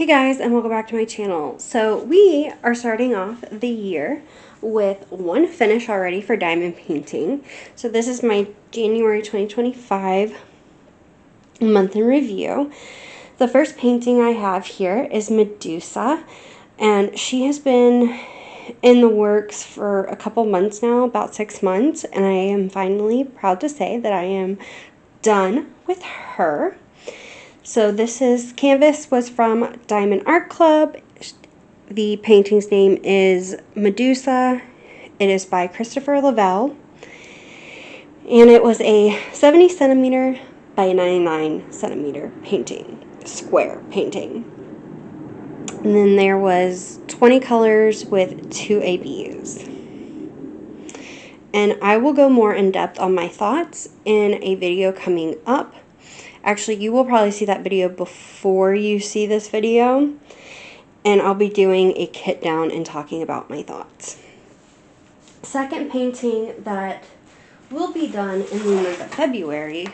Hey guys, and welcome back to my channel. So we are starting off the year with one finish already for diamond painting. So this is my January 2025 month in review. The first painting I have here is Medusa, and she has been in the works for a couple months now, about 6 months, and I am finally proud to say that I am done with her. So this canvas was from Diamond Art Club. The painting's name is Medusa. It is by Christopher Lavelle. And it was a 70 centimeter by 99 centimeter painting, square painting. And then there was 20 colors with 2 ABs. And I will go more in depth on my thoughts in a video coming up. Actually, you will probably see that video before you see this video, and I'll be doing a kit down and talking about my thoughts. Second painting that will be done in the month of February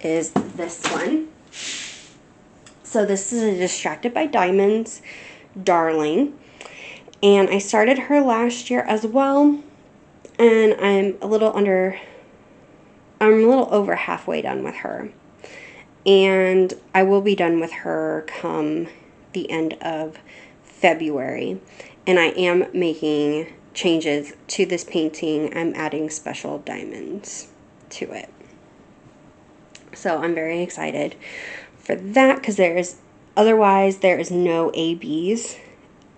is this one. So this is a Distracted by Diamonds Darling, and I started her last year as well, and I'm a little over halfway done with her, and I will be done with her come the end of February. And I am making changes to this painting. I'm adding special diamonds to it, so I'm very excited for that, because there is no ABs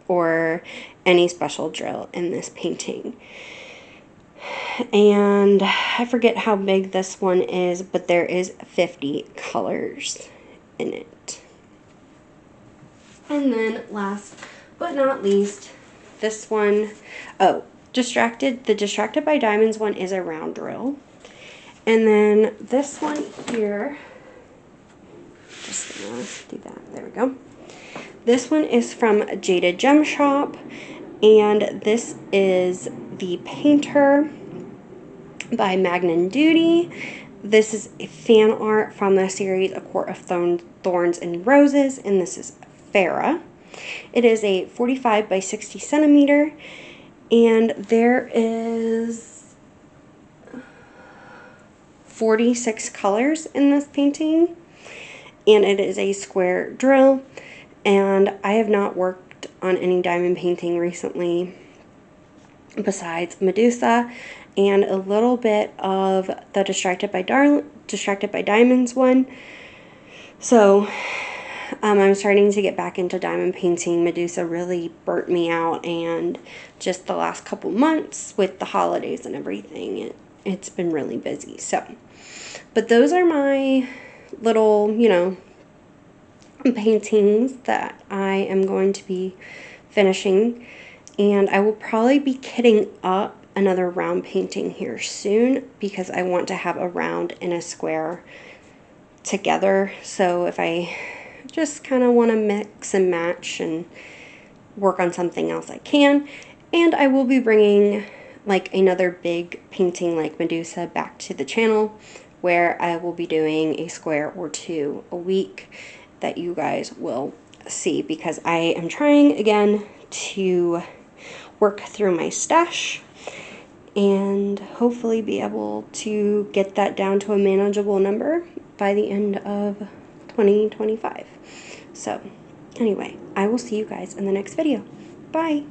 or any special drill in this painting. And I forget how big this one is, but there is 50 colors in it. And then last but not least, this one, the Distracted by Diamonds one is a round drill. And then this one here, just gonna do that, there we go. This one is from Jaded Gem Shop, and this is the Painter by Magnan Duty. This is a fan art from the series A Court of Thorns and Roses, and this is Farah. It is a 45 by 60 centimeter, and there is 46 colors in this painting, and it is a square drill. And I have not worked on any diamond painting recently besides Medusa and a little bit of the Distracted by Diamonds one. So I'm starting to get back into diamond painting. Medusa really burnt me out, and just the last couple months with the holidays and everything, it's been really busy. So, but those are my little, paintings that I am going to be finishing, and I will probably be kitting up another round painting here soon, because I want to have a round and a square together. So if I just kind of want to mix and match and work on something else, I can. And I will be bringing like another big painting like Medusa back to the channel, where I will be doing a square or two a week that you guys will see, because I am trying again to work through my stash and hopefully be able to get that down to a manageable number by the end of 2025. So anyway, I will see you guys in the next video. Bye!